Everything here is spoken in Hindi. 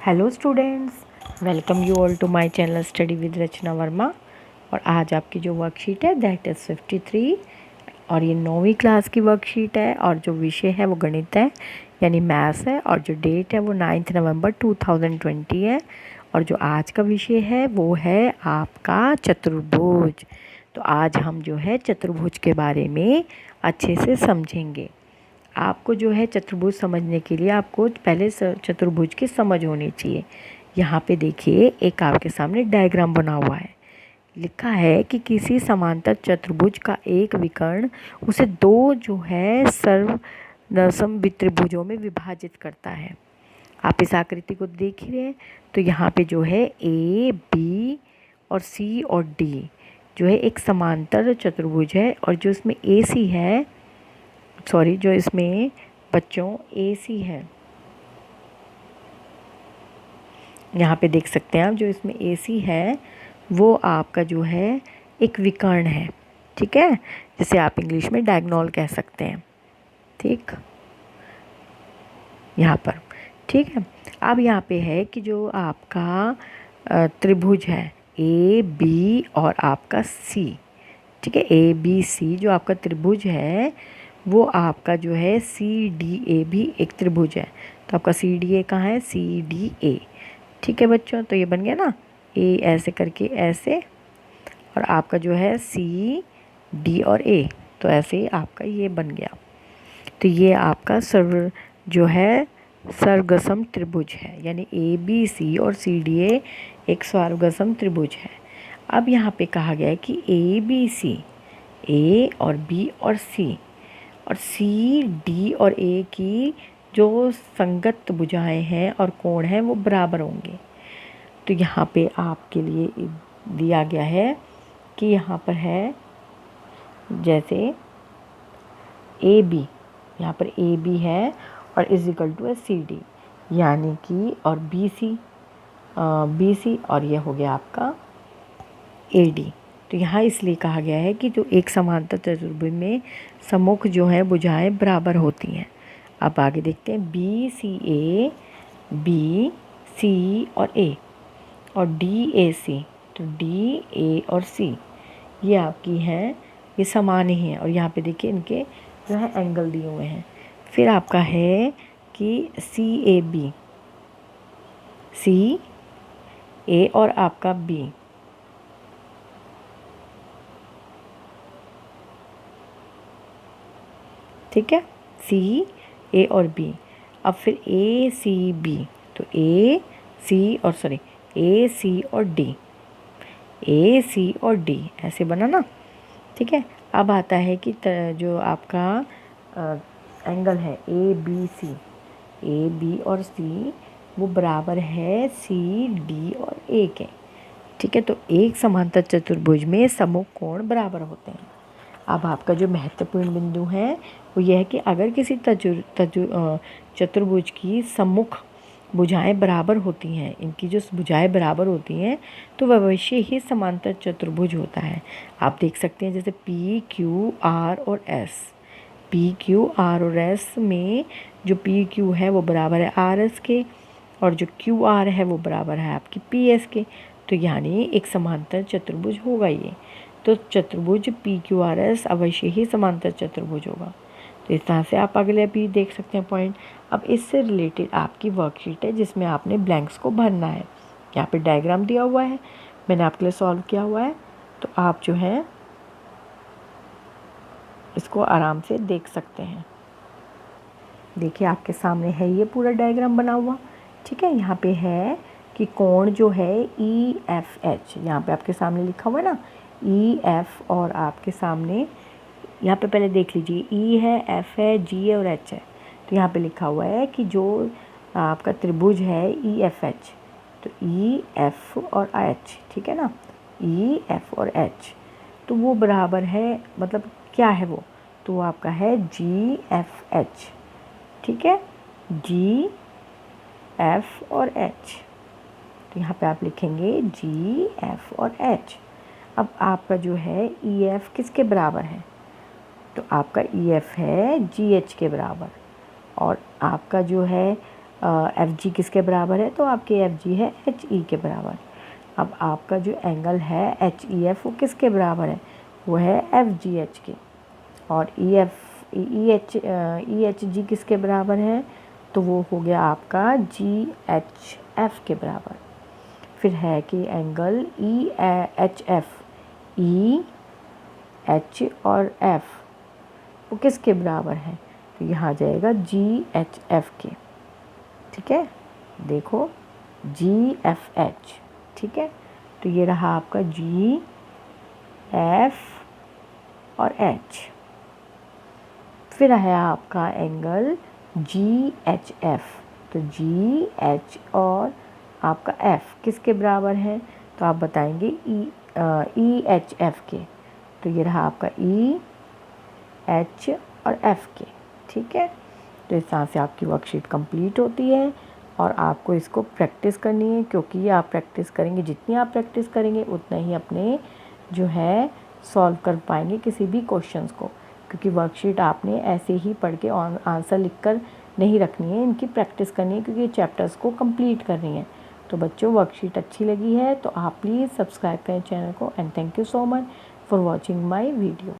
Hello students, welcome you all to my channel study with Rachna Verma. और आज आपकी जो वर्कशीट है दैट इज़ 53 और ये 9वीं क्लास की वर्कशीट है और जो विषय है वो गणित है यानी मैथ्स है और जो डेट है वो 9 नवंबर 2020 है और जो आज का विषय है वो है आपका चतुर्भुज। तो आज हम जो है चतुर्भुज के बारे में अच्छे से समझेंगे। आपको जो है चतुर्भुज समझने के लिए आपको पहले चतुर्भुज की समझ होनी चाहिए। यहाँ पे देखिए एक आपके सामने डायग्राम बना हुआ है। लिखा है कि किसी समांतर चतुर्भुज का एक विकर्ण उसे दो जो है सर्वसम त्रिभुजों में विभाजित करता है। आप इस आकृति को देख ही रहे हैं। तो यहाँ पे जो है ए बी और सी और डी जो है एक समांतर चतुर्भुज है और जो इसमें ए सी है जो इसमें बच्चों ए सी है, यहाँ पे देख सकते हैं आप, जो इसमें ए सी है वो आपका जो है एक विकर्ण है, ठीक है, जिसे आप इंग्लिश में डायगोनल कह सकते हैं। ठीक, यहाँ पर ठीक है। अब यहाँ पे है कि जो आपका त्रिभुज है ए बी और आपका सी, ठीक है, ए बी सी जो आपका त्रिभुज है वो आपका जो है सी डी ए भी एक त्रिभुज है। तो आपका सी डी ए कहाँ है? सी डी ए, ठीक है बच्चों। तो ये बन गया ना, ए ऐसे करके ऐसे और आपका जो है सी डी और ए, तो ऐसे ही आपका ये बन गया। तो ये आपका जो है सर्वसम त्रिभुज है, यानी ए बी सी और सी डी ए एक सर्वसम त्रिभुज है। अब यहाँ पे कहा गया है कि ए बी सी, ए और बी और सी डी और ए की जो संगत भुजाएं हैं और कोण हैं वो बराबर होंगे। तो यहाँ पे आपके लिए दिया गया है कि यहाँ पर है जैसे ए बी, यहाँ पर ए बी है और is equal to C D, यानी कि और बी सी और ये हो गया आपका ए डी। तो यहाँ इसलिए कहा गया है कि जो एक समांतर चतुर्भुज में सम्मुख जो है भुजाएं बराबर होती हैं। अब आगे देखते हैं बी सी और ए और डी ए सी, तो डी ए और सी ये आपकी हैं, ये समान ही हैं। और यहाँ पे देखिए इनके जो है एंगल दिए हुए हैं। फिर आपका है कि सी ए बी, सी ए और आपका बी, ठीक है, सी ए और बी। अब फिर ए सी बी, तो ए सी और डी, ए सी और डी ऐसे बना ना, ठीक है। अब आता है कि जो आपका एंगल है ए बी और सी वो बराबर है सी डी और ए के, ठीक है। तो एक समांतर चतुर्भुज में सम्मुख कोण बराबर होते हैं। अब आपका जो महत्वपूर्ण बिंदु है वो यह है कि अगर किसी चतुर्भुज की सम्मुख भुजाएं बराबर होती हैं, इनकी जो भुजाएं बराबर होती हैं तो वह अवश्य ही समांतर चतुर्भुज होता है। आप देख सकते हैं जैसे पी क्यू आर और एस, पी क्यू आर और एस में जो पी क्यू है वो बराबर है आर एस के और जो क्यू आर है वो बराबर है आपकी पी एस के। तो यानी एक समांतर चतुर्भुज होगा ये। तो चतुर्भुज पी क्यू आर एस अवश्य ही समांतर चतुर्भुज होगा। तो इस तरह से आप अगले भी देख सकते हैं पॉइंट। अब इससे रिलेटेड आपकी वर्कशीट है जिसमें आपने ब्लैंक्स को भरना है। यहाँ पे डायग्राम दिया हुआ है, मैंने आपके लिए सॉल्व किया हुआ है, तो आप जो है इसको आराम से देख सकते हैं। देखिए आपके सामने है ये पूरा डायग्राम बना हुआ, ठीक है। यहाँ पे है कि कोण जो है ई एफ एच, यहाँ पे आपके सामने लिखा हुआ है ना ई एफ, और आपके सामने यहाँ पे पहले देख लीजिए ई है, एफ है, जी है और एच है। तो यहाँ पे लिखा हुआ है कि जो आपका त्रिभुज है ई एफ एच, तो ई एफ और एच, ठीक है ना, ई एफ और एच, तो वो बराबर है, मतलब क्या है वो, तो वो आपका है जी एफ एच, ठीक है, जी एफ और एच। तो यहाँ पे आप लिखेंगे जी एफ और एच। अब आपका जो है ई एफ किसके बराबर है, तो आपका ई एफ है जी एच के बराबर, और आपका जो है एफ जी किसके बराबर है, तो आपके एफ जी है एच ई के बराबर। अब आपका जो एंगल है एच ई एफ वो किसके बराबर है, वो है एफ जी एच के। और ई एच जी किसके बराबर है, तो वो हो गया आपका जी एच एफ के बराबर। फिर है कि angle E H F, E H और एफ वो किसके बराबर है, तो यहाँ आ जाएगा जी एच एफ के। ठीक है, देखो जी एफ एच। ठीक है, तो ये रहा आपका जी एफ और एच। फिर है आपका एंगल जी एच एफ, तो जी एच और आपका एफ किसके बराबर है, तो आप बताएंगे ई एच एफ के। तो ये रहा आपका ई एच और एफ के। ठीक है, तो इस तरह से आपकी वर्कशीट कंप्लीट होती है और आपको इसको प्रैक्टिस करनी है, क्योंकि ये आप प्रैक्टिस करेंगे, जितनी आप प्रैक्टिस करेंगे उतना ही अपने जो है सॉल्व कर पाएंगे किसी भी क्वेश्चंस को। क्योंकि वर्कशीट आपने ऐसे ही पढ़ के आंसर लिखकर नहीं रखनी है, इनकी प्रैक्टिस करनी है, क्योंकि ये चैप्टर्स को कंप्लीट करनी है। तो बच्चों, वर्कशीट अच्छी लगी है तो आप प्लीज़ सब्सक्राइब करें चैनल को। And thank you so much for watching my video.